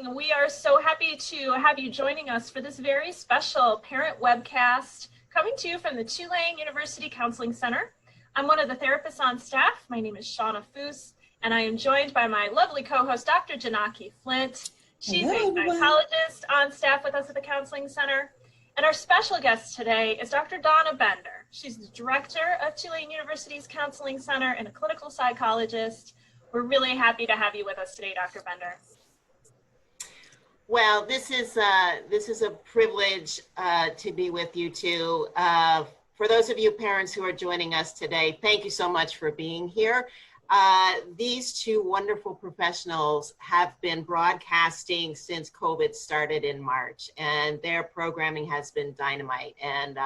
morning. We are so happy to have you joining us for this very special parent webcast coming to you from the Tulane University Counseling Center. I'm one of the therapists on staff. My name is Shawna Foose, and I am joined by my lovely co-host, Dr. Jinaki Flint. She's a gynecologist on staff with us at the Counseling Center. And our special guest today is Dr. Donna Bender. She's the director of Tulane University's Counseling Center and a clinical psychologist. We're really happy to have you with us today, Dr. Bender. Well, this is a privilege to be with you too. For those of you parents who are joining us today, thank you so much for being here. These two wonderful professionals have been broadcasting since COVID started in March, and their programming has been dynamite. And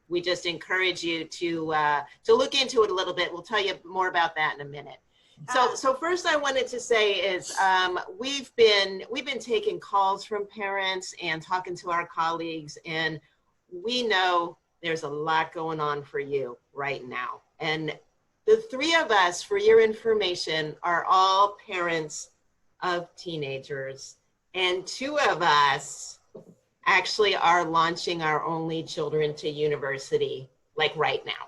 we just encourage you to look into it a little bit. We'll tell you more about that in a minute. So first I wanted to say is we've been taking calls from parents and talking to our colleagues, and we know there's a lot going on for you right now. And the three of us, for your information, are all parents of teenagers, and two of us actually are launching our only children to university, like right now.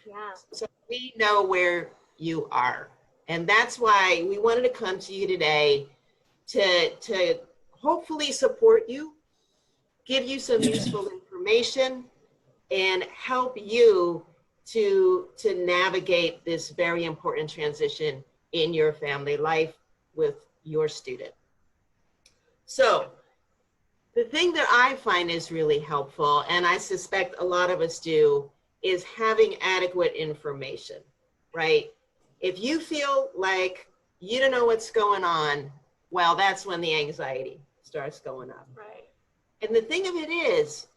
Yeah. So we know where you are. And that's why we wanted to come to you today to hopefully support you, give you some useful information, and help you to navigate this very important transition in your family life with your student. So the thing that I find is really helpful, and I suspect a lot of us do, is having adequate information, right? If you feel like you don't know what's going on, well, that's when the anxiety starts going up. Right. And the thing of it is,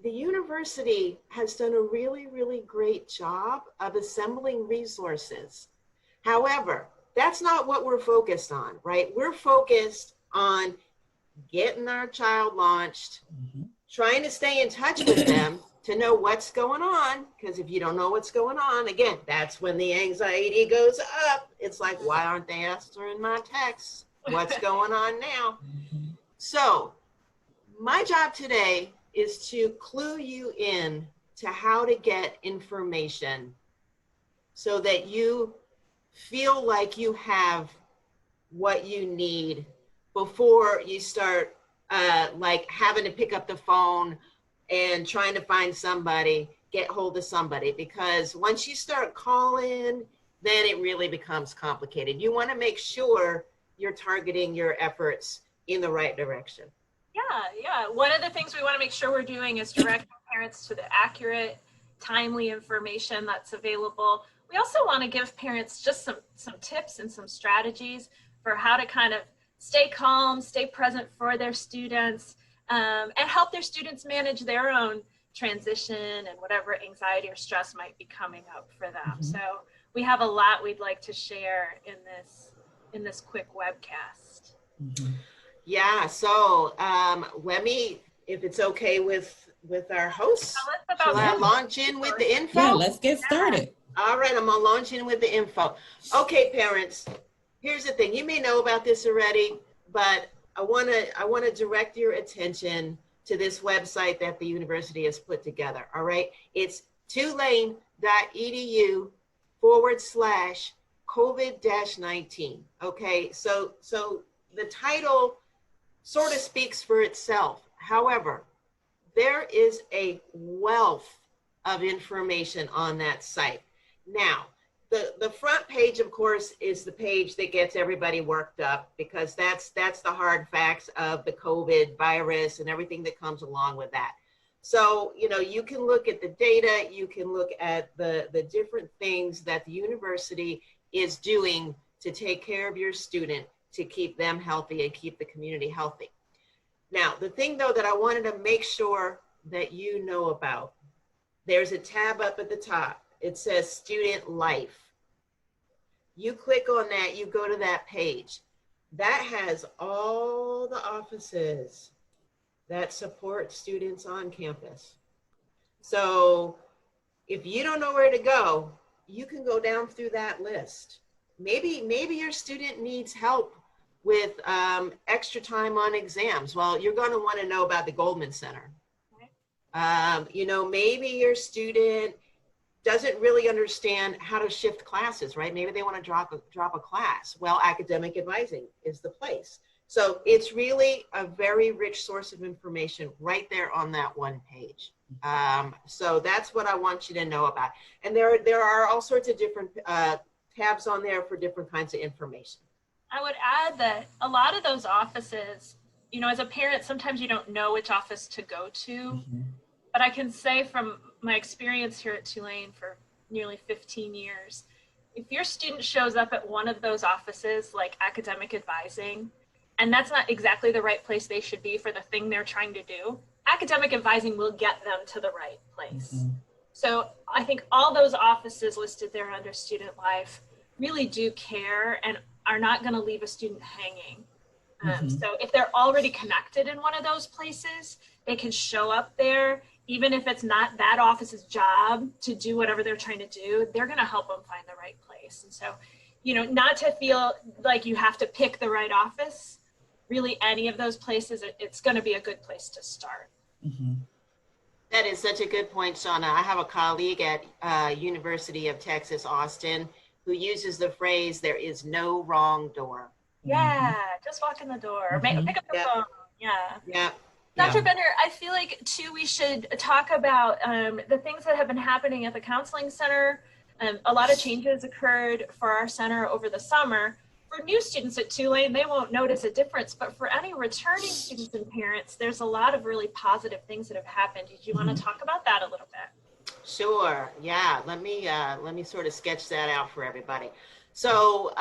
the university has done a really, really great job of assembling resources. However, that's not what we're focused on, right? We're focused on getting our child launched, trying to stay in touch with them to know what's going on, because if you don't know what's going on, again, that's when the anxiety goes up. It's like, why aren't they answering my texts? What's going on now? So my job today is to clue you in to how to get information so that you feel like you have what you need before you start like having to pick up the phone and trying to find somebody, get hold of somebody, because once you start calling, then it really becomes complicated. You want to make sure you're targeting your efforts in the right direction. Yeah. One of the things we want to make sure we're doing is directing parents to the accurate, timely information that's available. We also want to give parents just some tips and some strategies for how to kind of stay calm, stay present for their students, and help their students manage their own transition and whatever anxiety or stress might be coming up for them. So we have a lot we'd like to share in this quick webcast. Yeah, so let me, if it's okay with our hosts, shall I launch in with the info? Yeah, let's get started. All right, I'm gonna launch in with the info. Okay, parents, here's the thing. You may know about this already, but I wanna direct your attention to this website that the university has put together, all right? It's tulane.edu/COVID-19, okay? So the title sort of speaks for itself. However, there is a wealth of information on that site. Now, the front page, of course, is the page that gets everybody worked up, because that's the hard facts of the COVID virus and everything that comes along with that. So, you know, you can look at the data, you can look at the different things that the university is doing to take care of your student, to keep them healthy and keep the community healthy. Now, the thing though that I wanted to make sure that you know about, there's a tab up at the top. It says Student Life. You click on that, you go to that page. That has all the offices that support students on campus. So if you don't know where to go, you can go down through that list. Maybe your student needs help with extra time on exams. Well, you're going to want to know about the Goldman Center. You know, maybe your student doesn't really understand how to shift classes, right? Maybe they want to drop a class. Well, academic advising is the place. So it's really a very rich source of information right there on that one page. So that's what I want you to know about. And there are all sorts of different tabs on there for different kinds of information. I would add that a lot of those offices, you know, as a parent, sometimes you don't know which office to go to. But I can say from my experience here at Tulane for nearly 15 years, if your student shows up at one of those offices, like academic advising, and that's not exactly the right place they should be for the thing they're trying to do, academic advising will get them to the right place. So I think all those offices listed there under student life really do care and are not going to leave a student hanging. So if they're already connected in one of those places, they can show up there, even if it's not that office's job to do whatever they're trying to do, they're going to help them find the right place. And so, you know, not to feel like you have to pick the right office, really any of those places, it's going to be a good place to start. That is such a good point, Shawna. I have a colleague at University of Texas, Austin, who uses the phrase, there is no wrong door. Yeah, just walk in the door, pick up the phone. Yeah. Dr. Bender, I feel like too, we should talk about the things that have been happening at the counseling center. A lot of changes occurred for our center over the summer. For new students at Tulane, they won't notice a difference, but for any returning students and parents, there's a lot of really positive things that have happened. Did you want to talk about that a little bit? Sure. Yeah. Let me sort of sketch that out for everybody. So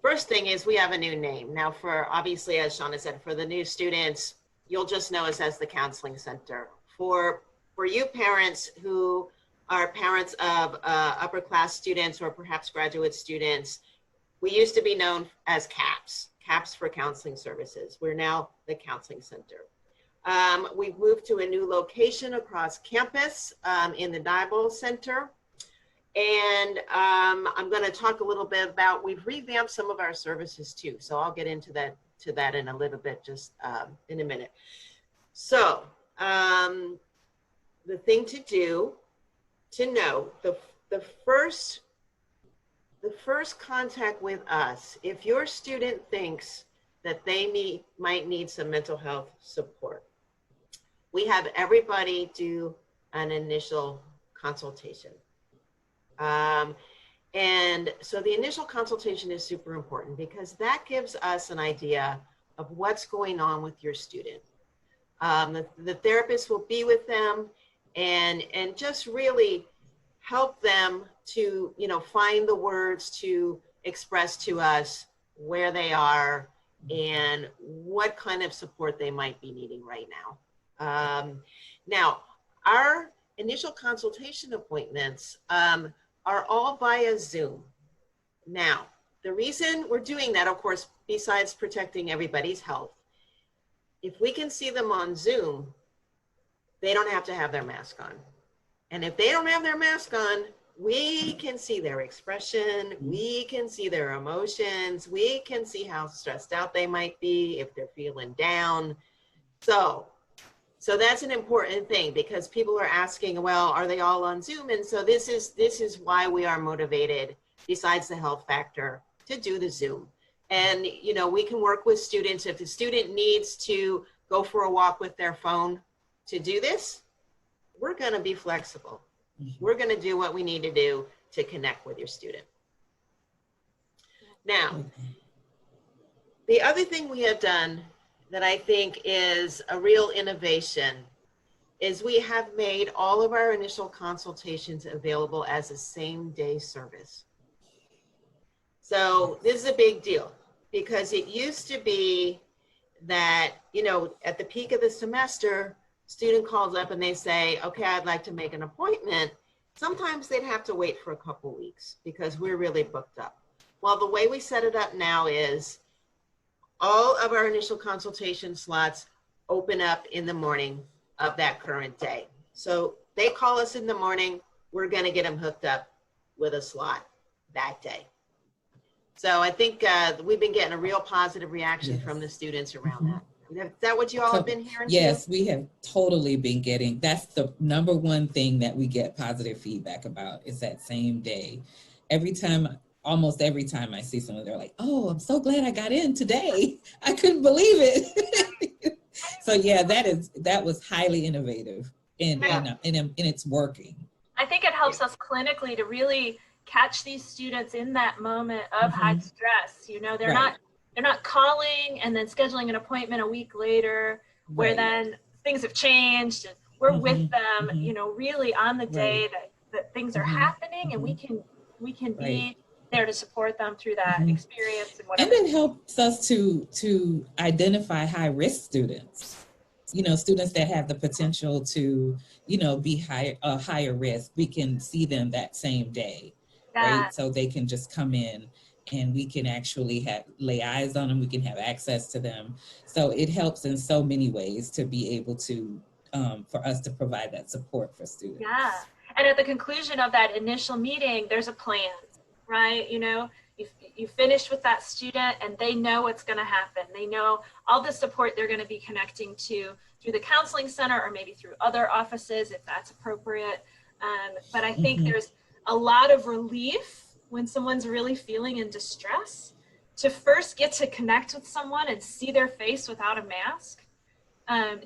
first thing is we have a new name. Now for, obviously, as Shawna said, for the new students, you'll just know us as the Counseling Center. For you parents who are parents of upper class students or perhaps graduate students, we used to be known as CAPS for Counseling Services. We're now the Counseling Center. We've moved to a new location across campus in the Diebold Center. And I'm going to talk a little bit about, we've revamped some of our services too. So I'll get into that in a little bit, just in a minute. So the thing to know, the first contact with us, if your student thinks that they might need some mental health support, we have everybody do an initial consultation. And so the initial consultation is super important because that gives us an idea of what's going on with your student. The therapist will be with them and just really help them to, you know, find the words to express to us where they are and what kind of support they might be needing right now. Now, our initial consultation appointments are all via Zoom. Now, the reason we're doing that, of course, besides protecting everybody's health, if we can see them on Zoom, they don't have to have their mask on. And if they don't have their mask on, we can see their expression, we can see their emotions, we can see how stressed out they might be, if they're feeling down. So that's an important thing because people are asking, well, are they all on Zoom? And so this is why we are motivated, besides the health factor, to do the Zoom. And, you know, we can work with students. If the student needs to go for a walk with their phone to do this, we're going to be flexible. We're going to do what we need to do to connect with your student. Now, the other thing we have done that I think is a real innovation is we have made all of our initial consultations available as a same-day service. So this is a big deal because it used to be that, you know, at the peak of the semester, student calls up and they say, okay, I'd like to make an appointment. Sometimes they'd have to wait for a couple weeks because we're really booked up. Well, the way we set it up now is all of our initial consultation slots open up in the morning of that current day. So they call us in the morning, we're going to get them hooked up with a slot that day. So I think we've been getting a real positive reaction from the students around that. Is that what you all have been hearing Yes, too? we have totally been getting, that's the number one thing that we get positive feedback about is that same day. Almost every time I see someone, they're like, oh, I'm so glad I got in today. I couldn't believe it. So yeah, that was highly innovative and it's working. I think it helps us clinically to really catch these students in that moment of high stress. You know, they're not calling and then scheduling an appointment a week later where then things have changed and we're with them, you know, really on the day that things are happening, and we can be there to support them through that experience and whatever. And it helps us to identify high risk students. You know, students that have the potential to, you know, be higher risk. We can see them that same day, right? So they can just come in and we can actually lay eyes on them. We can have access to them. So it helps in so many ways to be able to, for us to provide that support for students. Yeah. And at the conclusion of that initial meeting, there's a plan, right? You know, you finish with that student and they know what's going to happen. They know all the support they're going to be connecting to through the counseling center or maybe through other offices if that's appropriate. But I think there's a lot of relief when someone's really feeling in distress to first get to connect with someone and see their face without a mask,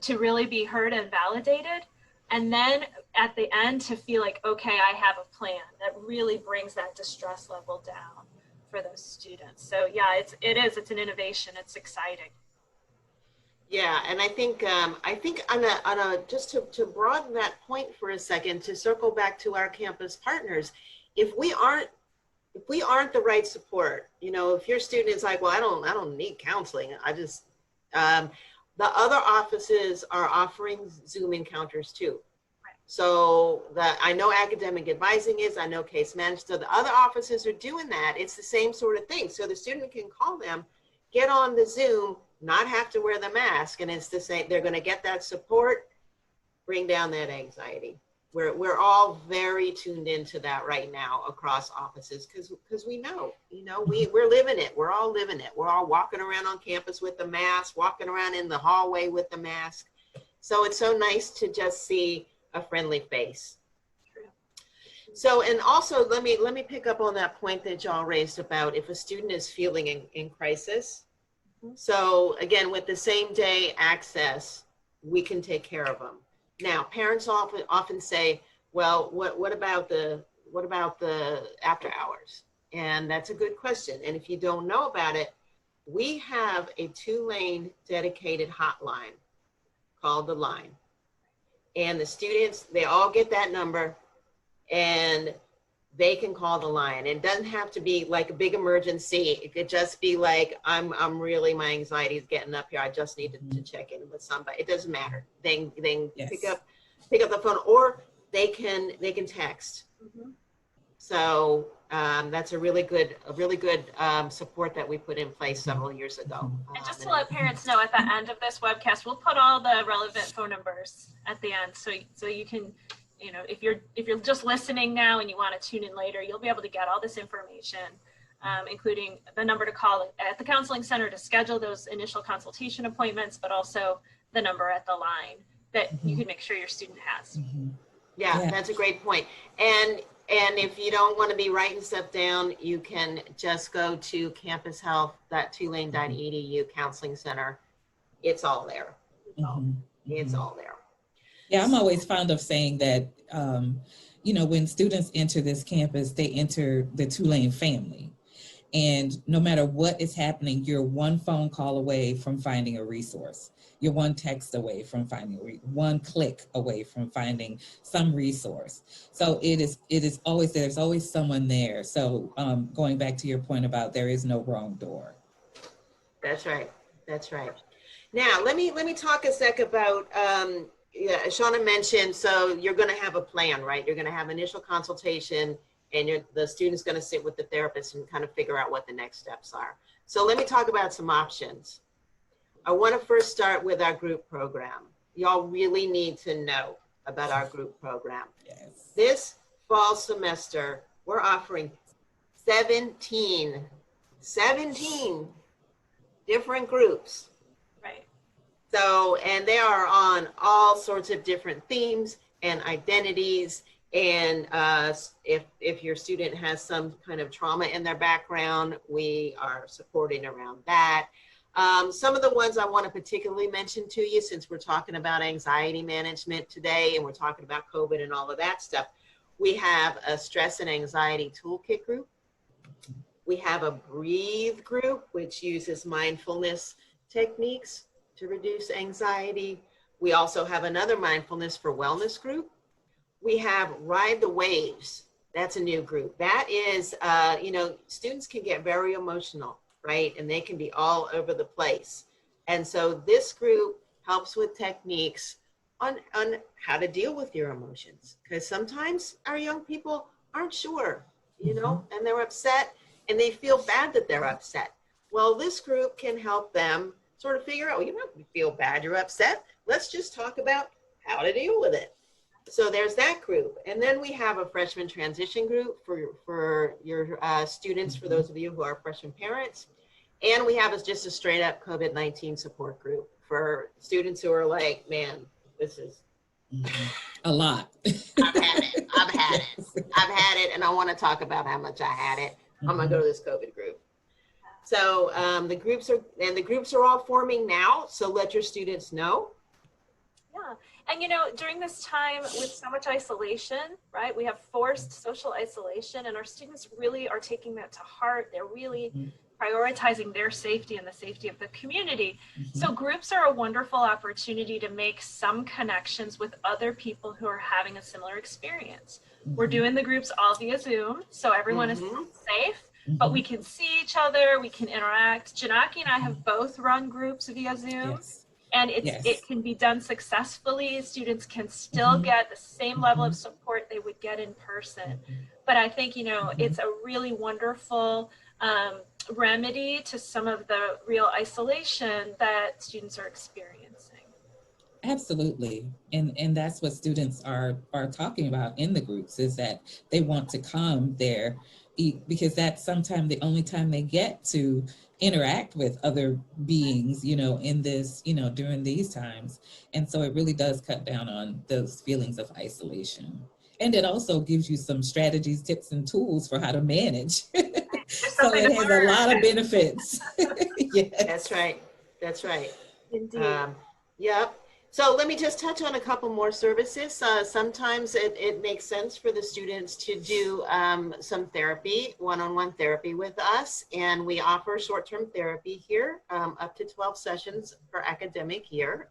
to really be heard and validated. And then at the end to feel like, okay, I have a plan that really brings that distress level down for those students. So yeah, it's an innovation. It's exciting. Yeah, and I think just to broaden that point for a second, to circle back to our campus partners, if we aren't the right support, you know, if your student is like, well, I don't need counseling, I just the other offices are offering Zoom encounters too. So I know academic advising is, I know case management, so the other offices are doing that. It's the same sort of thing. So the student can call them, get on the Zoom, not have to wear the mask, and it's the same. They're going to get that support, bring down that anxiety. We're all very tuned into that right now across offices because we know, you know, we're living it. We're all living it. We're all walking around on campus with the mask, walking around in the hallway with the mask. So it's so nice to just see a friendly face. So, and also let me pick up on that point that y'all raised about if a student is feeling in crisis. So again, with the same day access, we can take care of them. Now, parents often say, well, what about the after hours? And that's a good question. And if you don't know about it, we have a Tulane dedicated hotline called The Line. And the students, they all get that number and they can call the line. It doesn't have to be like a big emergency. It could just be like, I'm really, my anxiety is getting up here. I just need to check in with somebody. It doesn't matter. They can pick up the phone, or they can text. So that's a really good support that we put in place several years ago. And just to let parents know, at the end of this webcast, we'll put all the relevant phone numbers at the end, so you can, you know, if you're just listening now and you want to tune in later, you'll be able to get all this information, including the number to call at the counseling center to schedule those initial consultation appointments, but also the number at the line that you can make sure your student has. Yeah, that's a great point. And if you don't want to be writing stuff down, you can just go to campushealth.tulane.edu counseling center. It's all there. It's all there. Yeah, I'm always fond of saying that, you know, when students enter this campus, they enter the Tulane family. And no matter what is happening, you're one phone call away from finding a resource. You're one text away from finding one click away from finding some resource. So there's always someone there. So going back to your point about there is no wrong door. That's right. That's right. Now let me talk a sec about Shawna mentioned, so you're going to have a plan, right? You're going to have initial consultation, and the student's going to sit with the therapist and kind of figure out what the next steps are. So let me talk about some options. I want to first start with our group program. Y'all really need to know about our group program. Yes. This fall semester, we're offering 17 17 different groups. Right. So, and they are on all sorts of different themes and identities. And if your student has some kind of trauma in their background, we are supporting around that. Some of the ones I want to particularly mention to you, since we're talking about anxiety management today and we're talking about COVID and all of that stuff, we have a stress and anxiety toolkit group. We have a breathe group, which uses mindfulness techniques to reduce anxiety. We also have another mindfulness for wellness group. We have Ride the Waves. That's a new group. That is, you know, students can get very emotional, right? And they can be all over the place. And so this group helps with techniques on how to deal with your emotions. Because sometimes our young people aren't sure, you know, and they're upset and they feel bad that they're upset. Well, this group can help them sort of figure out, well, you don't feel bad, you're upset. Let's just talk about how to deal with it. So there's that group. And then we have a freshman transition group for your students, for those of you who are freshman parents. And we have just a straight up COVID-19 support group for students who are like, man, this is a lot. I've had it. And I want to talk about how much I had it. I'm going to go to this COVID group. So the groups are all forming now. So let your students know. Yeah. And, you know, during this time with so much isolation, right, we have forced social isolation, and our students really are taking that to heart. They're really prioritizing their safety and the safety of the community. So groups are a wonderful opportunity to make some connections with other people who are having a similar experience. We're doing the groups all via Zoom, so everyone is safe, but we can see each other, we can interact. Jinaki and I have both run groups via Zoom. Yes. And it can be done successfully. Students can still get the same level of support they would get in person. But I think, you know, it's a really wonderful remedy to some of the real isolation that students are experiencing. Absolutely. And that's what students are talking about in the groups, is that they want to come there because that's sometimes the only time they get to interact with other beings, you know, in this, you know, during these times. And so it really does cut down on those feelings of isolation. And it also gives you some strategies, tips, and tools for how to manage. So it has a lot of benefits. Yes. That's right. That's right. Indeed. Yep. So let me just touch on a couple more services. Sometimes it makes sense for the students to do some therapy, one-on-one therapy with us. And we offer short-term therapy here, up to 12 sessions per academic year.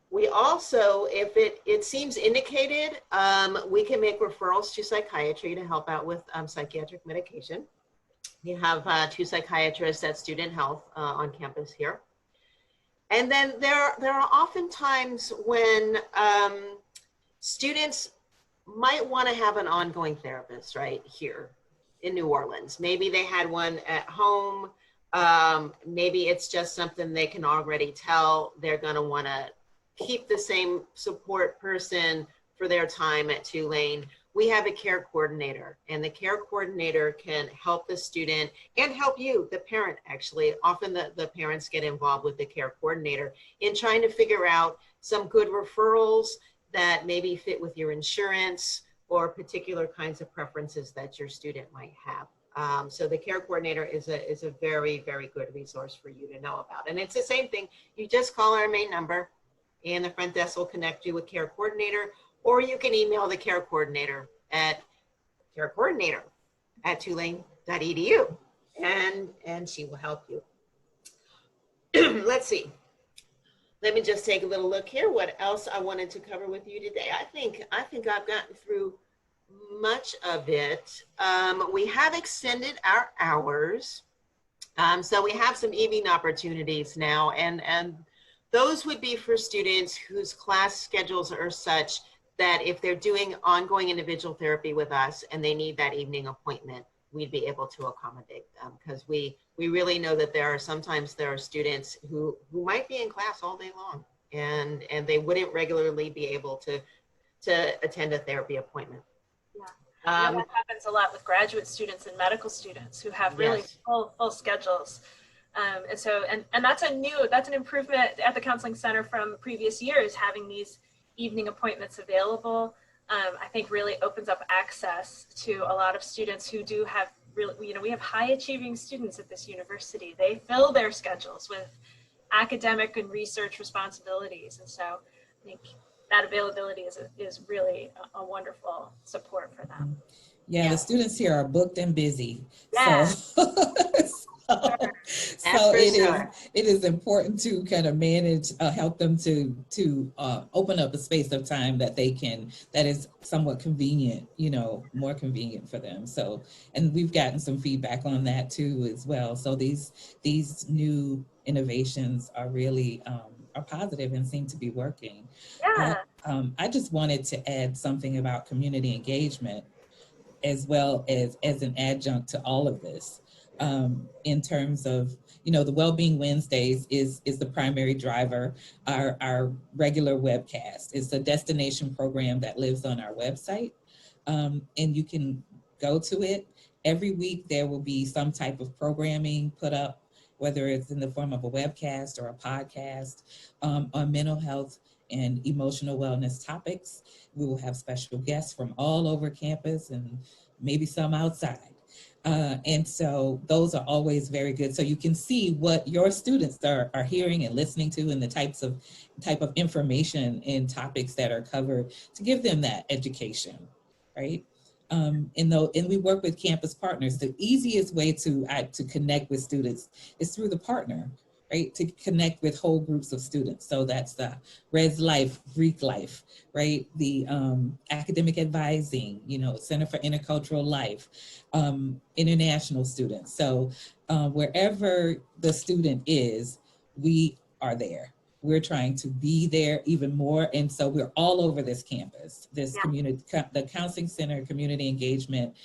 We also, if it seems indicated, we can make referrals to psychiatry to help out with psychiatric medication. We have 2 psychiatrists at Student Health on campus here. And then there are often times when students might want to have an ongoing therapist right here in New Orleans. Maybe they had one at home. Maybe it's just something they can already tell they're going to want to keep the same support person for their time at Tulane. We have a care coordinator, and the care coordinator can help the student and help you, the parent, actually. Often the parents get involved with the care coordinator in trying to figure out some good referrals that maybe fit with your insurance or particular kinds of preferences that your student might have. So the care coordinator is a very, very good resource for you to know about. And it's the same thing. You just call our main number, and the front desk will connect you with care coordinator, or you can email the care coordinator at carecoordinator@tulane.edu, and she will help you. Let's see. Let me just take a little look here. What else I wanted to cover with you today? I think I've gotten through much of it. We have extended our hours, so we have some evening opportunities now, and those would be for students whose class schedules are such that if they're doing ongoing individual therapy with us and they need that evening appointment, we'd be able to accommodate them, because we really know that there are students who might be in class all day long and they wouldn't regularly be able to attend a therapy appointment. Yeah. I know that happens a lot with graduate students and medical students who have really Yes. full schedules. And that's an improvement at the Counseling Center from previous years, having these evening appointments available. I think really opens up access to a lot of students who do have really, we have high achieving students at this university. They fill their schedules with academic and research responsibilities. And so I think that availability is really a wonderful support for them. Yeah, the students here are booked and busy. Yeah. So it is important to kind of manage, help them to open up a space of time that is somewhat convenient, more convenient for them. So, and we've gotten some feedback on that too as well. So these new innovations are really are positive and seem to be working. Yeah. I just wanted to add something about community engagement as well as an adjunct to all of this. In terms of, the Wellbeing Wednesdays is the primary driver. Our regular webcast is a destination program that lives on our website, and you can go to it. Every week there will be some type of programming put up, whether it's in the form of a webcast or a podcast on mental health and emotional wellness topics. We will have special guests from all over campus and maybe some outside. And so those are always very good. So you can see what your students are hearing and listening to, and the type of information and topics that are covered to give them that education, right? And we work with campus partners. The easiest way to connect with students is through the partner, right? To connect with whole groups of students. So that's the Res Life, Greek Life, right? The academic advising, Center for Intercultural Life, international students. So wherever the student is, we are there. We're trying to be there even more. And so we're all over this campus, community, the Counseling Center community engagement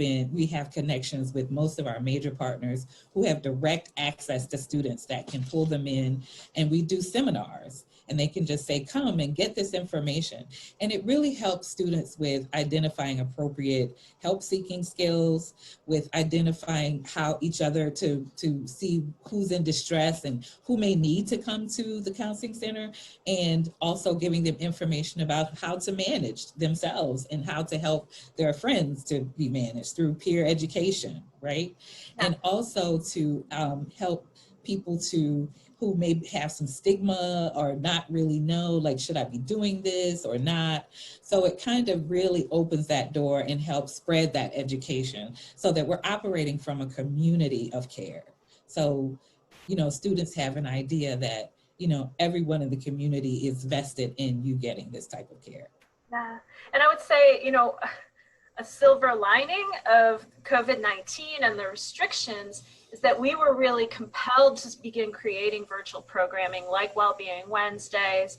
we have connections with most of our major partners who have direct access to students that can pull them in. And we do seminars, and they can just say, come and get this information. And it really helps students with identifying appropriate help-seeking skills, with identifying how each other to see who's in distress and who may need to come to the Counseling Center, and also giving them information about how to manage themselves and how to help their friends to be managed through peer education, right? Yeah. And also to help people who may have some stigma or not really know, like, should I be doing this or not? So it kind of really opens that door and helps spread that education so that we're operating from a community of care. So, students have an idea that, everyone in the community is vested in you getting this type of care. Yeah, and I would say, a silver lining of COVID-19 and the restrictions is that we were really compelled to begin creating virtual programming like Wellbeing Wednesdays,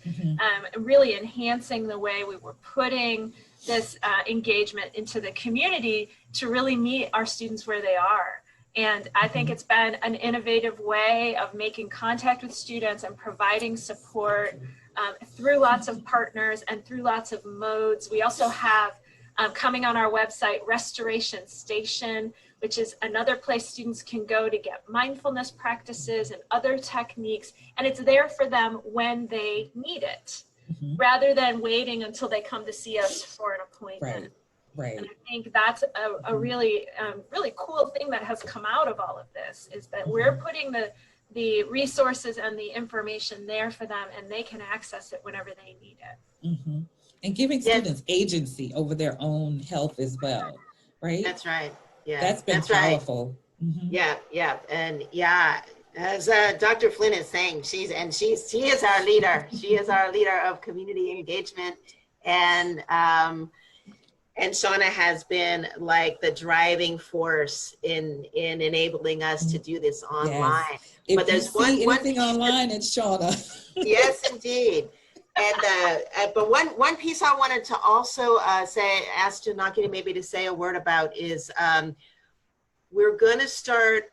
really enhancing the way we were putting this engagement into the community to really meet our students where they are. And I think it's been an innovative way of making contact with students and providing support through lots of partners and through lots of modes. We also have coming on our website, Restoration Station, which is another place students can go to get mindfulness practices and other techniques. And it's there for them when they need it, rather than waiting until they come to see us for an appointment. Right. And I think that's a really, really cool thing that has come out of all of this, is that we're putting the resources and the information there for them, and they can access it whenever they need it. And giving students agency over their own health as well, right? That's right. Yeah, that's been powerful. Right. Yeah, and as Dr. Flint is saying, she is our leader. She is our leader of community engagement, and Shawna has been like the driving force in enabling us to do this online. Yes. But there's one thing online, it's Shawna. Yes, indeed. And but one piece I wanted to also ask Jinaki maybe to say a word about is we're going to start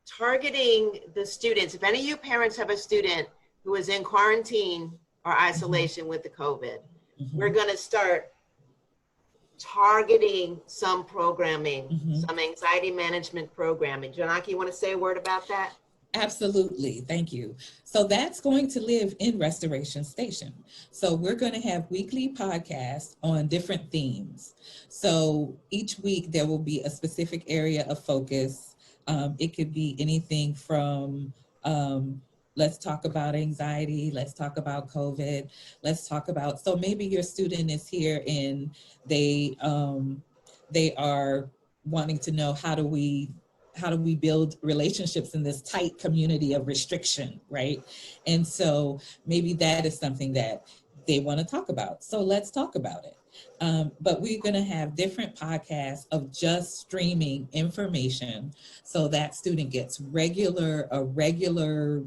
targeting the students. If any of you parents have a student who is in quarantine or isolation with the COVID, we're going to start targeting some programming, Mm-hmm. some anxiety management programming. Jinaki, you want to say a word about that? Absolutely. Thank you. So that's going to live in Restoration Station. So we're going to have weekly podcasts on different themes. So each week there will be a specific area of focus. It could be anything from let's talk about anxiety, let's talk about COVID, let's talk about, so maybe your student is here and they are wanting to know how do we build relationships in this tight community of restriction, right? And so maybe that is something that they want to talk about. So let's talk about it. But we're going to have different podcasts of just streaming information so that student gets a regular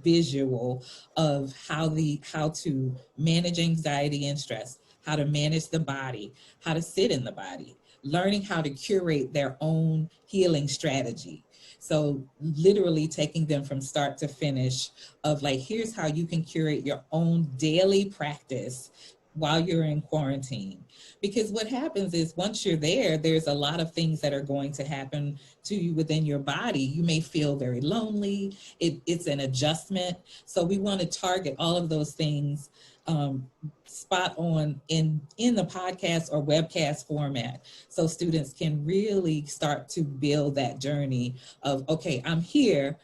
visual of how to manage anxiety and stress, how to manage the body, how to sit in the body, learning how to curate their own healing strategy. So literally taking them from start to finish of like, here's how you can curate your own daily practice while you're in quarantine. Because what happens is once you're there, there's a lot of things that are going to happen to you within your body. You may feel very lonely. It's an adjustment. So we want to target all of those things spot on in the podcast or webcast format, so students can really start to build that journey of, okay, I'm here,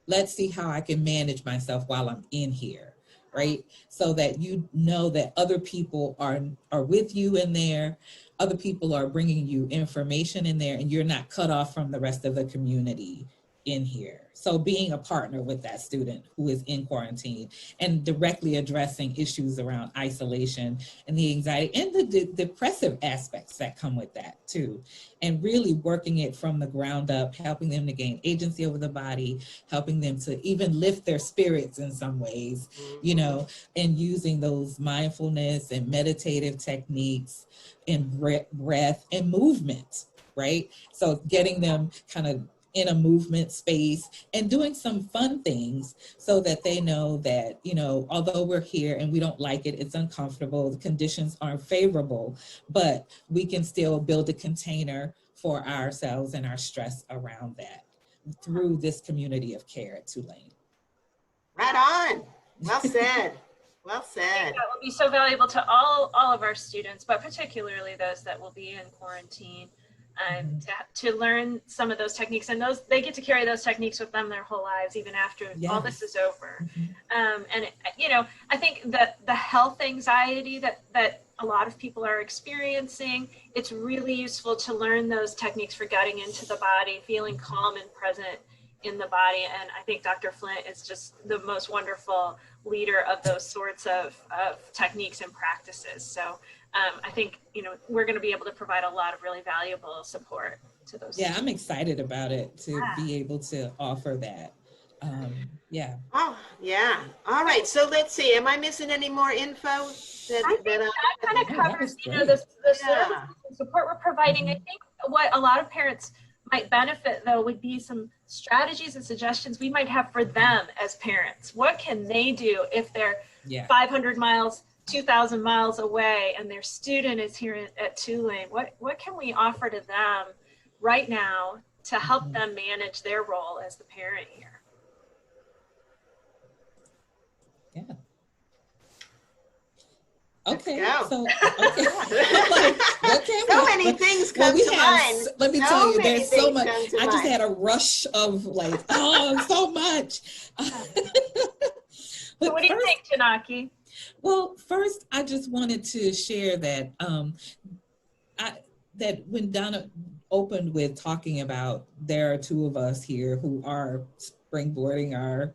let's see how I can manage myself while I'm in here, right? So that you know that other people are with you in there, other people are bringing you information in there, and you're not cut off from the rest of the community in here. So being a partner with that student who is in quarantine and directly addressing issues around isolation and the anxiety and the depressive aspects that come with that too. And really working it from the ground up, helping them to gain agency over the body, helping them to even lift their spirits in some ways, you know, and using those mindfulness and meditative techniques and breath and movement, right? So getting them kind of in a movement space and doing some fun things so that they know that, you know, although we're here and we don't like it, it's uncomfortable, the conditions aren't favorable, but we can still build a container for ourselves and our stress around that through this community of care at Tulane. Right on. Well said. Well said. That will be so valuable to all of our students, but particularly those that will be in quarantine. To learn some of those techniques, and they get to carry those techniques with them their whole lives, even after all this is over. And you know, I think that the health anxiety that a lot of people are experiencing, it's really useful to learn those techniques for getting into the body, feeling calm and present in the body. And I think Dr. Flint is just the most wonderful leader of those sorts of techniques and practices. So I think, you know, we're going to be able to provide a lot of really valuable support to those. Yeah, I'm excited about it to be able to offer that. Yeah. Oh, yeah. All right. So let's see. Am I missing any more info? I think that kind of covers, you know, the services and support we're providing. I think what a lot of parents might benefit, though, would be some strategies and suggestions we might have for them as parents. What can they do if they're 500 miles, 2,000 miles away and their student is here at Tulane? What can we offer to them right now to help them manage their role as the parent here? Yeah. Okay. Let's go. So many things come to mind. Let me tell you, there's so much. I just had a rush of like, so much. So what do you think, Jinaki? Well, first, I just wanted to share that that when Donna opened with talking about there are two of us here who are springboarding our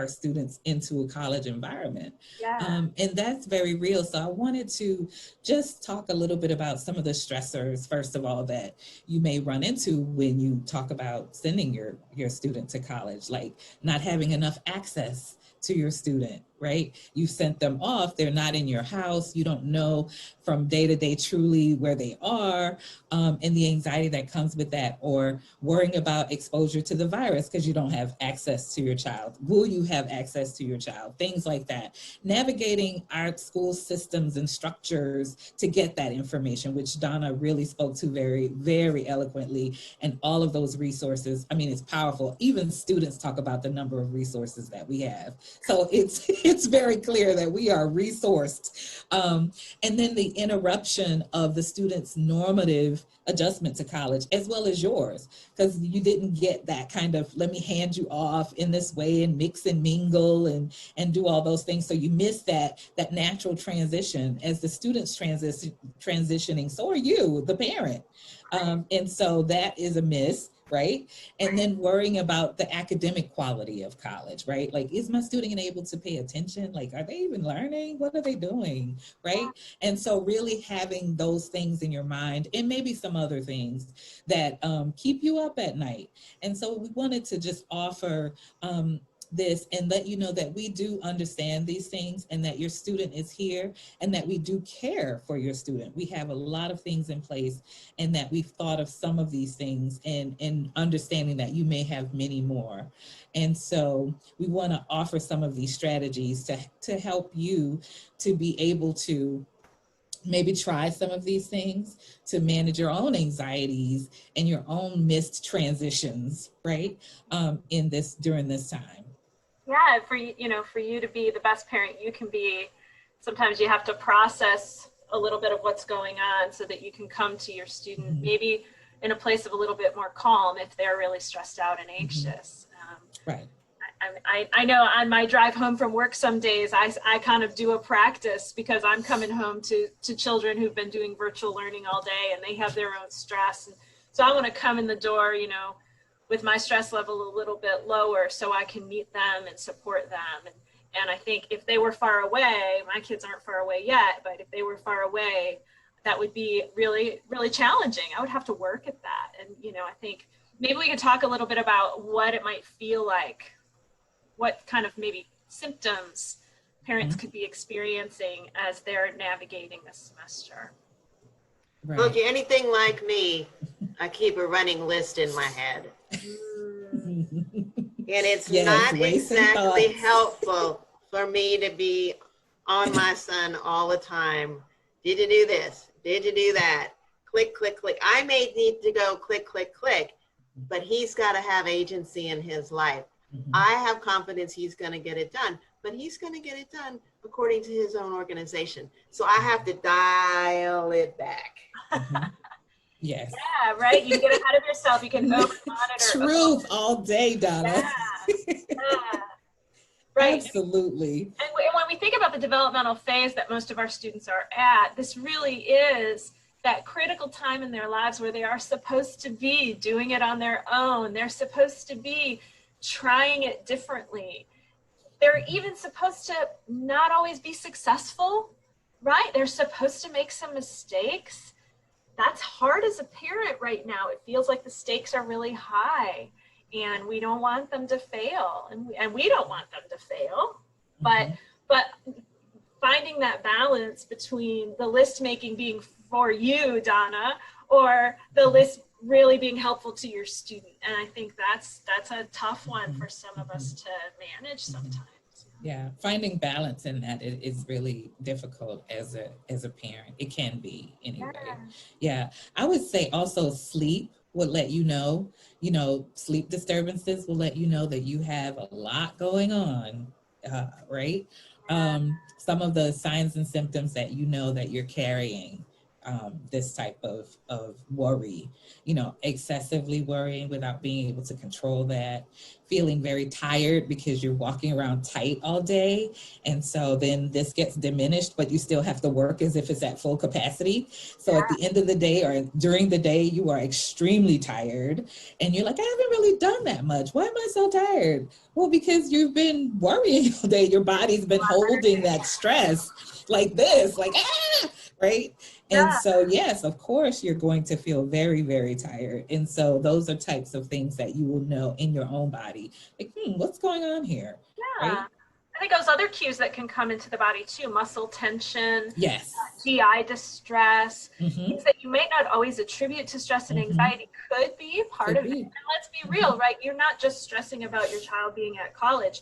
students into a college environment. And that's very real. So I wanted to just talk a little bit about some of the stressors, first of all, that you may run into when you talk about sending your student to college, like not having enough access to your student, right? You sent them off, they're not in your house, you don't know from day to day truly where they are, and the anxiety that comes with that, or worrying about exposure to the virus because you don't have access to your child. Will you have access to your child? Things like that. Navigating our school systems and structures to get that information, which Donna really spoke to very, very eloquently, and all of those resources. I mean, it's powerful. Even students talk about the number of resources that we have. So it's very clear that we are resourced. And then the interruption of the student's normative adjustment to college, as well as yours, because you didn't get that kind of, let me hand you off in this way and mix and mingle and do all those things. So you miss that natural transition as the student's transitioning. So are you, the parent. And so that is a miss, right? And then worrying about the academic quality of college, right? Like, is my student able to pay attention? Like, are they even learning? What are they doing, right? And so really having those things in your mind, and maybe some other things that keep you up at night. And so we wanted to just offer this and let you know that we do understand these things, and that your student is here, and that we do care for your student. We have a lot of things in place, and that we've thought of some of these things, and understanding that you may have many more. And so we want to offer some of these strategies to help you to be able to maybe try some of these things to manage your own anxieties and your own missed transitions, right? During this time. Yeah, for you to be the best parent you can be, sometimes you have to process a little bit of what's going on so that you can come to your student maybe in a place of a little bit more calm if they're really stressed out and anxious. Right. I know on my drive home from work some days, I kind of do a practice because I'm coming home to children who've been doing virtual learning all day, and they have their own stress. And so I want to come in the door, with my stress level a little bit lower so I can meet them and support them. And I think if they were far away, my kids aren't far away yet, but if they were far away, that would be really, really challenging. I would have to work at that. And, I think maybe we could talk a little bit about what it might feel like, what kind of maybe symptoms parents could be experiencing as they're navigating this semester. Right. Well, if you're anything like me, I keep a running list in my head. And it's not exactly helpful for me to be on my son all the time. Did you do this? Did you do that? Click, click, click. I may need to go click, click, click, but he's got to have agency in his life. I have confidence he's going to get it done, but he's going to get it done according to his own organization. So I have to dial it back. Yes. Yeah, right. You get ahead of yourself. You can over monitor. Truth all day, Donna. Yeah. Right. Absolutely. And when we think about the developmental phase that most of our students are at, this really is that critical time in their lives where they are supposed to be doing it on their own. They're supposed to be trying it differently. They're even supposed to not always be successful, right? They're supposed to make some mistakes. That's hard as a parent right now. It feels like the stakes are really high, and we don't want them to fail, and we don't want them to fail. But finding that balance between the list making being for you, Donna, or the list really being helpful to your student. And I think that's a tough one for some of us to manage sometimes. Yeah, finding balance in that is really difficult as a parent. It can be anyway. Yeah, I would say also sleep would let you know, sleep disturbances will let you know that you have a lot going on, right? Some of the signs and symptoms that that you're carrying this type of worry, excessively worrying without being able to control that, feeling very tired because you're walking around tight all day. And so then this gets diminished, but you still have to work as if it's at full capacity. So at the end of the day or during the day, you are extremely tired and you're like, I haven't really done that much. Why am I so tired? Well, because you've been worrying all day. Your body's been holding that stress like this, like, right? And so, yes, of course, you're going to feel very, very tired. And so those are types of things that you will know in your own body. Like, what's going on here? Yeah. Right? I think those other cues that can come into the body too, muscle tension, Yes. GI distress, Mm-hmm. things that you might not always attribute to stress and anxiety could be part of it. And let's be real, right? You're not just stressing about your child being at college.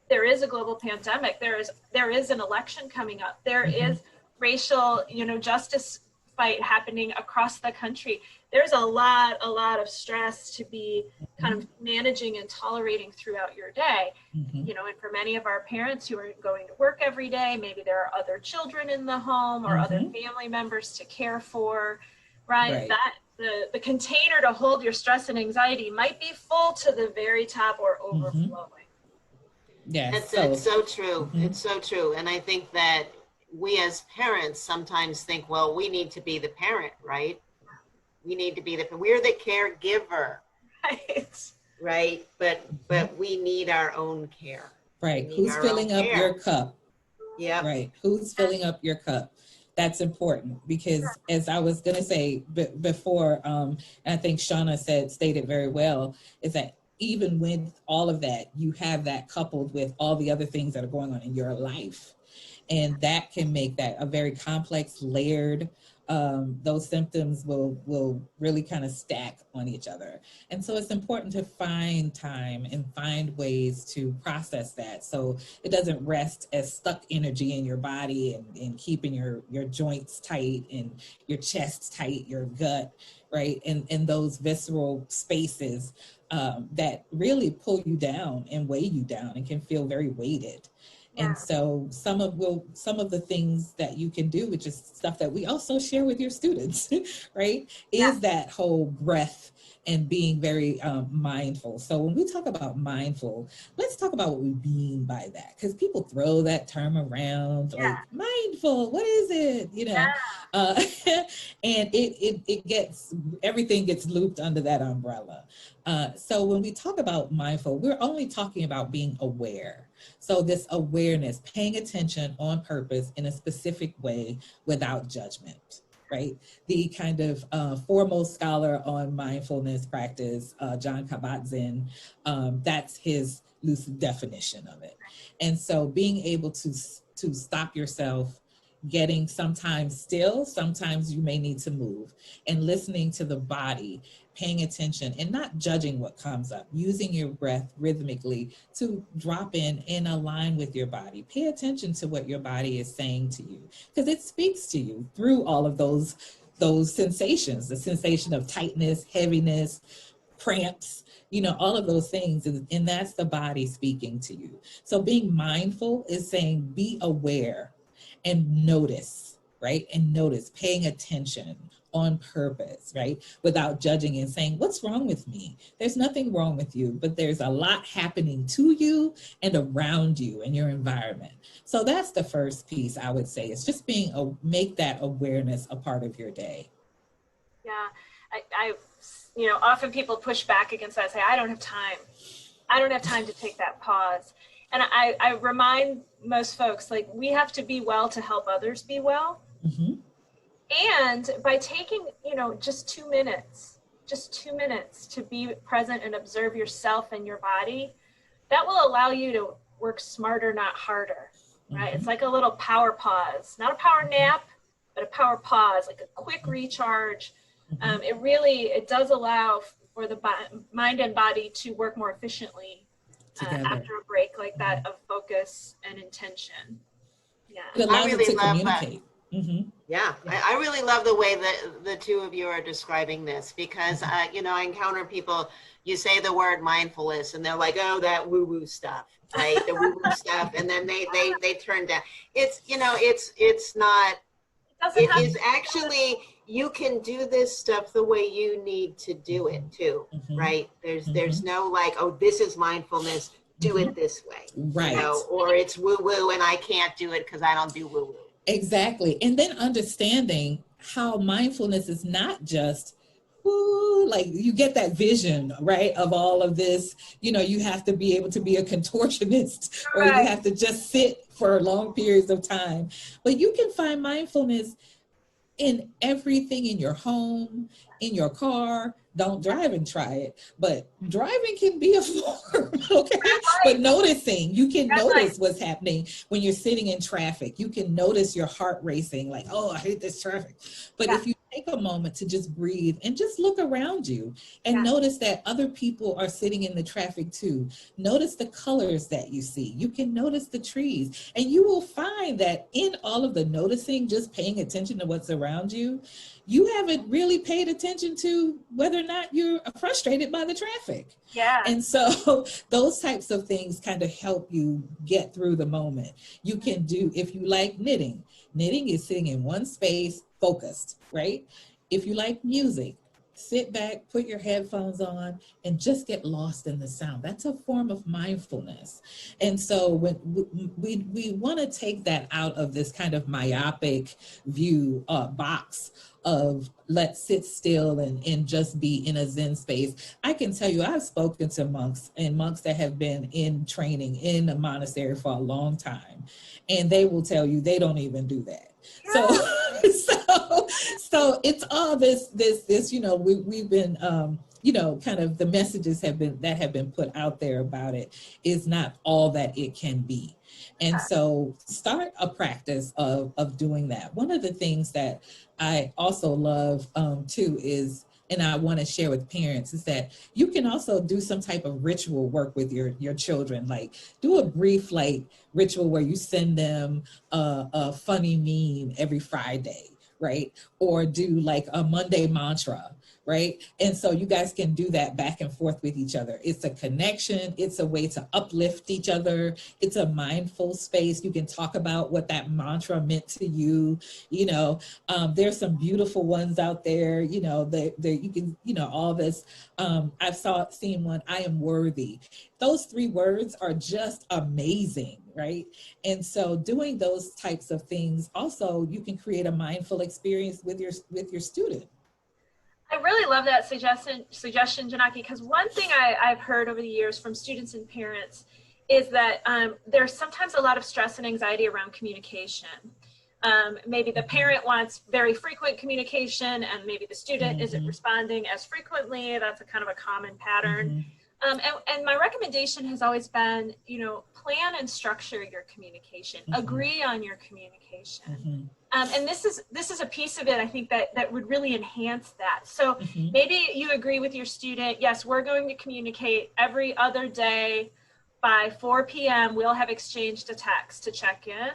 There is a global pandemic. There is an election coming up. There is racial, justice fight happening across the country. There's a lot of stress to be kind of managing and tolerating throughout your day. And for many of our parents who are going to work every day, maybe there are other children in the home or other family members to care for, right? That the container to hold your stress and anxiety might be full to the very top or overflowing. Yes. It's so true. It's so true. And I think that we as parents sometimes think, well, we need to be the parent, right? We need to be we're the caregiver. Right. But we need our own care. Right. Who's filling up your cup? Yeah. Right. Who's filling up your cup? That's important, because as I was going to say before, and I think Shawna stated very well, is that even with all of that, you have that coupled with all the other things that are going on in your life. And that can make that a very complex, layered, those symptoms will really kind of stack on each other. And so it's important to find time and find ways to process that, so it doesn't rest as stuck energy in your body and keeping your joints tight and your chest tight, your gut, right? And those visceral spaces that really pull you down and weigh you down and can feel very weighted. And so some of the things that you can do, which is stuff that we also share with your students, right, is that whole breath and being very mindful. So when we talk about mindful, let's talk about what we mean by that, because people throw that term around, like mindful, what is it? And everything gets looped under that umbrella. So when we talk about mindful, we're only talking about being aware. So this awareness, paying attention on purpose in a specific way without judgment, right? The kind of foremost scholar on mindfulness practice, John Kabat-Zinn, that's his loose definition of it. And so being able to stop yourself, getting sometimes still, sometimes you may need to move, and listening to the body, paying attention and not judging what comes up, using your breath rhythmically to drop in and align with your body. Pay attention to what your body is saying to you, because it speaks to you through all of those sensations, the sensation of tightness, heaviness, cramps, all of those things. And that's the body speaking to you. So being mindful is saying, be aware and notice, right? And notice, paying attention on purpose, right? Without judging and saying, what's wrong with me? There's nothing wrong with you, but there's a lot happening to you and around you in your environment. So that's the first piece I would say, is just make that awareness a part of your day. Yeah, I often people push back against that, say, I don't have time. I don't have time to take that pause. And I remind most folks, like, we have to be well to help others be well. And by taking, just 2 minutes to be present and observe yourself and your body, that will allow you to work smarter, not harder, right? It's like a little power pause, not a power nap, but a power pause, like a quick recharge. It does allow for the mind and body to work more efficiently after a break like that of focus and intention. Yeah. It allows you to communicate. Yeah, I really love the way that the two of you are describing this, because I encounter people, you say the word mindfulness and they're like, oh, that woo-woo stuff, right? The woo-woo stuff, and then they turn down. It's not. It is actually, you can do this stuff the way you need to do it too, right? There's no like, oh, this is mindfulness, do it this way, right? Or it's woo-woo and I can't do it because I don't do woo-woo. Exactly. And then understanding how mindfulness is not just, like, you get that vision, right, of all of this, you have to be able to be a contortionist, or you have to just sit for long periods of time. But you can find mindfulness in everything, in your home, in your car, don't drive and try it, but driving can be a form, okay? But noticing, you can notice what's happening when you're sitting in traffic. You can notice your heart racing, like, oh, I hate this traffic. But if you take a moment to just breathe and just look around you and notice that other people are sitting in the traffic too. Notice the colors that you see. You can notice the trees, and you will find that in all of the noticing, just paying attention to what's around you, you haven't really paid attention to whether or not you're frustrated by the traffic. Yeah. And so those types of things kind of help you get through the moment. You can do, if you like knitting, knitting is sitting in one space, focused, right? If you like music, sit back, put your headphones on, and just get lost in the sound. That's a form of mindfulness. And so when we want to take that out of this kind of myopic view box of let's sit still and just be in a Zen space. I can tell you, I've spoken to monks that have been in training in a monastery for a long time, and they will tell you they don't even do that. So it's all this, you know, we've been, you know, kind of the messages have been put out there about it is not all that it can be. And so start a practice of doing that. One of the things that I also love too is, and I want to share with parents, is that you can also do some type of ritual work with your children. Like do a brief like ritual where you send them a funny meme every Friday, right? Or do like a Monday mantra, right? And so you guys can do that back and forth with each other. It's a connection. It's a way to uplift each other. It's a mindful space. You can talk about what that mantra meant to you. You know, there's some beautiful ones out there, you know, you can, you know, all this. I've seen one, I am worthy. Those 3 words are just amazing, right? And so doing those types of things, also you can create a mindful experience with your student. I really love that suggestion, Jinaki, because one thing I've heard over the years from students and parents is that there's sometimes a lot of stress and anxiety around communication. Maybe the parent wants very frequent communication and maybe the student isn't responding as frequently. That's a kind of a common pattern. And my recommendation has always been, you know, plan and structure your communication, agree on your communication. And this is a piece of it, I think, that would really enhance that. So maybe you agree with your student, yes, we're going to communicate every other day by 4 p.m. We'll have exchanged a text to check in.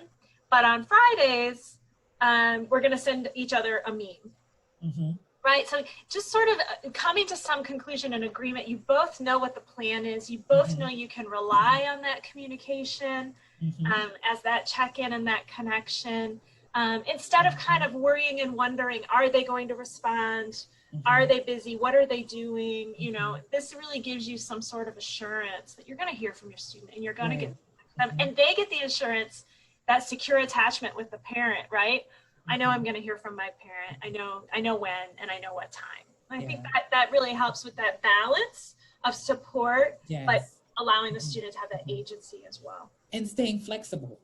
But on Fridays, we're going to send each other a meme. Right? So just sort of coming to some conclusion and agreement. You both know what the plan is. You both know you can rely on that communication as that check-in and that connection. Instead of kind of worrying and wondering, are they going to respond? Are they busy? What are they doing? You know, this really gives you some sort of assurance that you're going to hear from your student and you're going to get them. And they get the assurance, that secure attachment with the parent, right? I know I'm going to hear from my parent. I know when, and I know what time. I think that really helps with that balance of support, but allowing the student to have that agency as well. And staying flexible,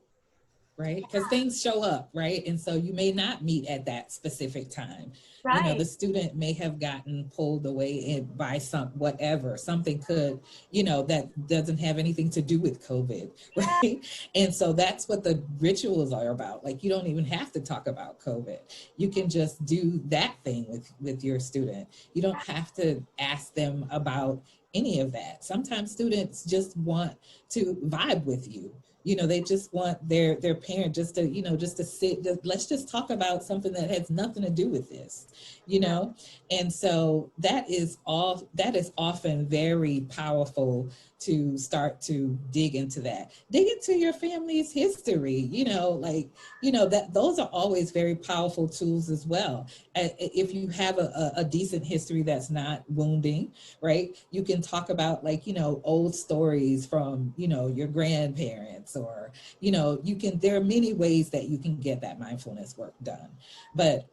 right? Because things show up, right? And so you may not meet at that specific time. You know, the student may have gotten pulled away by something could, you know, that doesn't have anything to do with COVID, right? And so that's what the rituals are about. Like, you don't even have to talk about COVID. You can just do that thing with your student. You don't have to ask them about any of that. Sometimes students just want to vibe with you. You know, they just want their parent just to, you know, just to sit, let's just talk about something that has nothing to do with this, you know? And so that is often very powerful to start to dig into that. Dig into your family's history, you know, like, you know, that those are always very powerful tools as well. If you have a decent history that's not wounding, right? You can talk about, like, you know, old stories from, you know, your grandparents, or, you know, there are many ways that you can get that mindfulness work done. But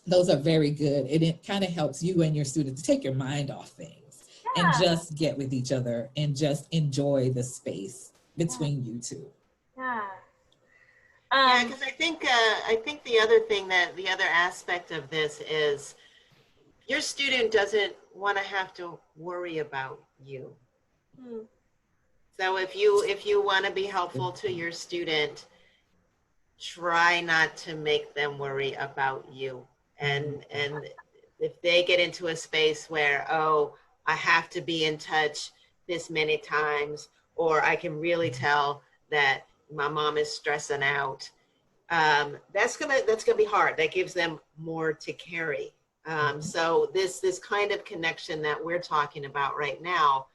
those are very good. And it kind of helps you and your students to take your mind off things and just get with each other and just enjoy the space between you two. Because I think the other aspect of this is, Your student doesn't want to have to worry about you. So if you want to be helpful to your student, try not to make them worry about you. And if they get into a space where, oh, I have to be in touch this many times, or I can really tell that my mom is stressing out, that's gonna be hard. That gives them more to carry. So this kind of connection that we're talking about right now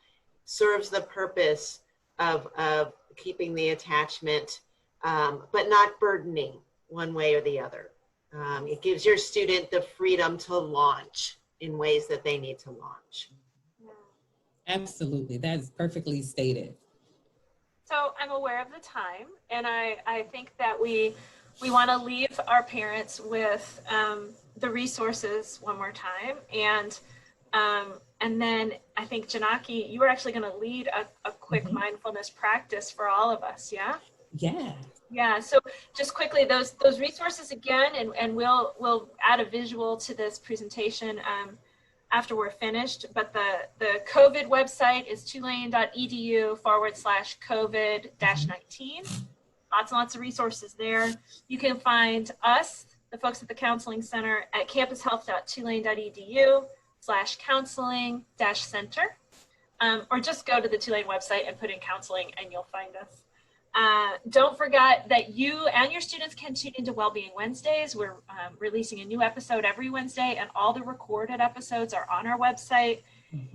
serves the purpose of keeping the attachment, but not burdening one way or the other. It gives your student the freedom to launch in ways that they need to launch. Absolutely, that's perfectly stated. So I'm aware of the time, and I think that we want to leave our parents with the resources one more time, and then I think, Jinaki, you were actually going to lead a quick mindfulness practice for all of us, yeah? Yeah. Yeah, so just quickly, those resources again, and we'll add a visual to this presentation after we're finished, but the COVID website is tulane.edu/COVID-19. Lots and lots of resources there. You can find us, the folks at the Counseling Center, at campushealth.tulane.edu/counseling-center, or just go to the Tulane website and put in counseling and you'll find us. Don't forget that you and your students can tune into Wellbeing Wednesdays. We're releasing a new episode every Wednesday, and all the recorded episodes are on our website.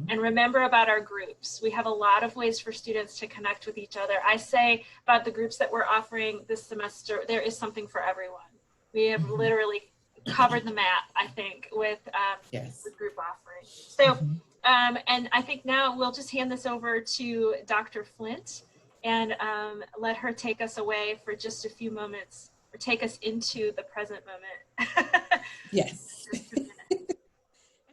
And remember about our groups. We have a lot of ways for students to connect with each other. I say about the groups that we're offering this semester, there is something for everyone. We have literally covered the map, I think, with group offerings. So, and I think now we'll just hand this over to Dr. Flint and let her take us away for just a few moments, or take us into the present moment. Yes.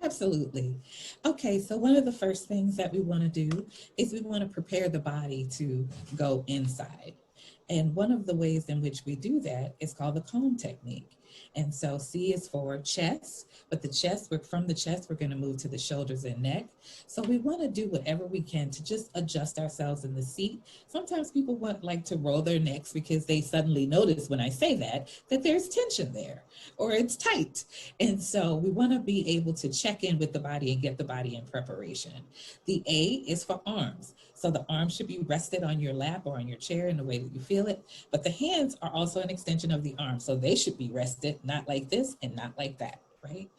Absolutely. Okay, so one of the first things that we want to do is we want to prepare the body to go inside. And one of the ways in which we do that is called the calm technique. And so C is for chest, but from the chest, we're going to move to the shoulders and neck. So we want to do whatever we can to just adjust ourselves in the seat. Sometimes people like to roll their necks because they suddenly notice when I say that there's tension there or it's tight. And so we want to be able to check in with the body and get the body in preparation. The A is for arms. So the arms should be rested on your lap or on your chair in the way that you feel it. But the hands are also an extension of the arm. So they should be rested, not like this and not like that, right?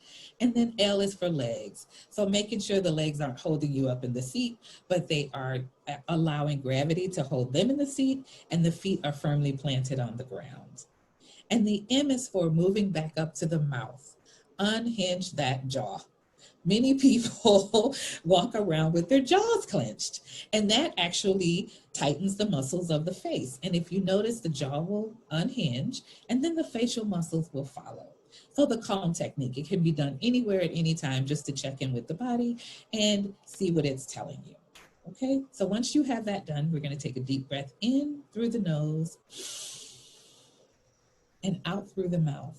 And then L is for legs. So making sure the legs aren't holding you up in the seat, but they are allowing gravity to hold them in the seat, and the feet are firmly planted on the ground. And the M is for moving back up to the mouth. Unhinge that jaw. Many people walk around with their jaws clenched, and that actually tightens the muscles of the face. And if you notice, the jaw will unhinge, and then the facial muscles will follow. So the calm technique, it can be done anywhere at any time just to check in with the body and see what it's telling you. Okay, so once you have that done, we're going to take a deep breath in through the nose and out through the mouth,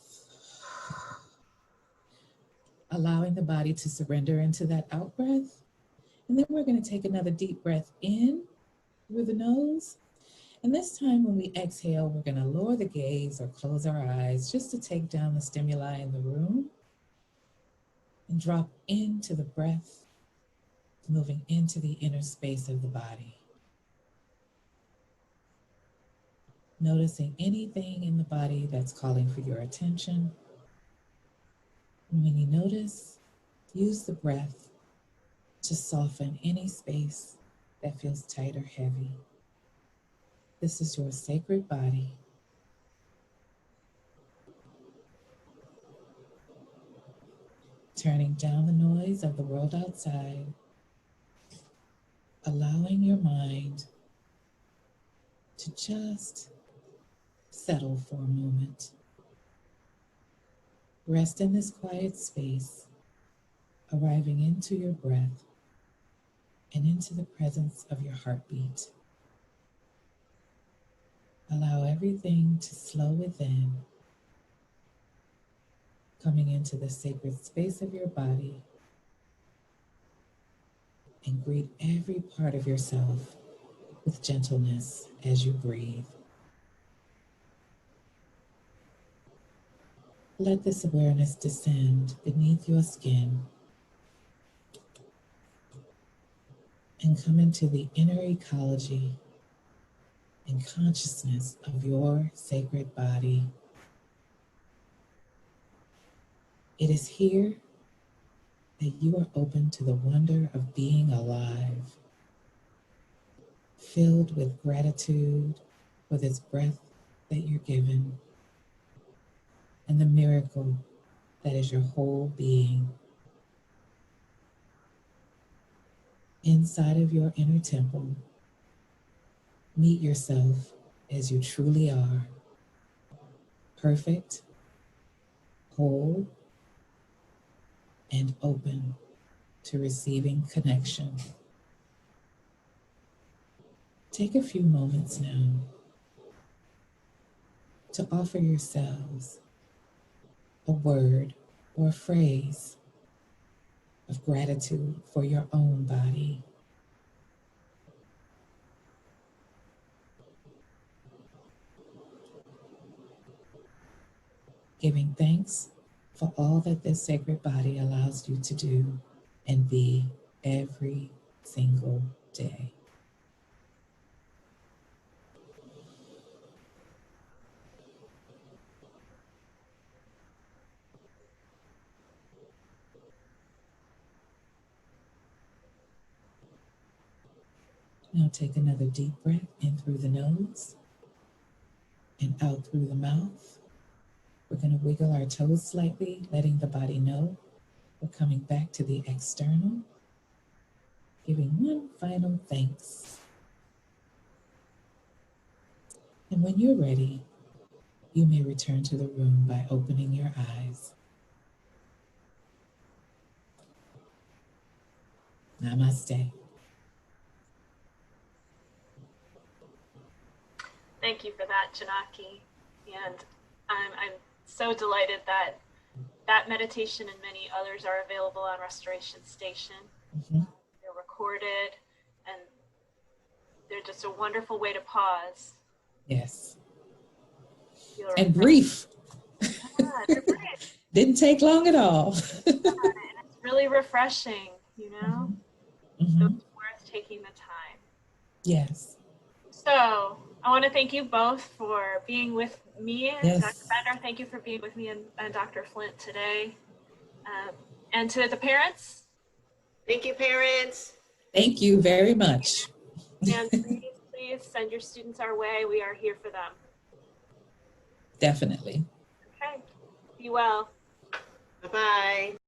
allowing the body to surrender into that out breath. And then we're going to take another deep breath in through the nose. And this time when we exhale, we're going to lower the gaze or close our eyes just to take down the stimuli in the room and drop into the breath, moving into the inner space of the body. Noticing anything in the body that's calling for your attention. And when you notice, use the breath to soften any space that feels tight or heavy. This is your sacred body. Turning down the noise of the world outside, allowing your mind to just settle for a moment. Rest in this quiet space, arriving into your breath and into the presence of your heartbeat. Allow everything to slow within, coming into the sacred space of your body and greet every part of yourself with gentleness as you breathe. Let this awareness descend beneath your skin and come into the inner ecology and consciousness of your sacred body. It is here that you are open to the wonder of being alive, filled with gratitude for this breath that you're given and the miracle that is your whole being. Inside of your inner temple, meet yourself as you truly are, perfect, whole, and open to receiving connection. Take a few moments now to offer yourselves a word or a phrase of gratitude for your own body. Giving thanks for all that this sacred body allows you to do and be every single day. Now take another deep breath in through the nose and out through the mouth. We're going to wiggle our toes slightly, letting the body know we're coming back to the external, giving one final thanks. And when you're ready, you may return to the room by opening your eyes. Namaste. Thank you for that, Jinaki. And I'm so delighted that that meditation and many others are available on Restoration Station. Mm-hmm. They're recorded, and they're just a wonderful way to pause. Yes. And brief. Yeah, they're brief. Didn't take long at all. And it's really refreshing, you know? Mm-hmm. So it's worth taking the time. Yes. So I want to thank you both for being with me. Yes. Dr. Bender, thank you for being with me and Dr. Flint today. And to the parents. Thank you, parents. Thank you very much. And please send your students our way. We are here for them. Definitely. Okay. Be well. Bye-bye.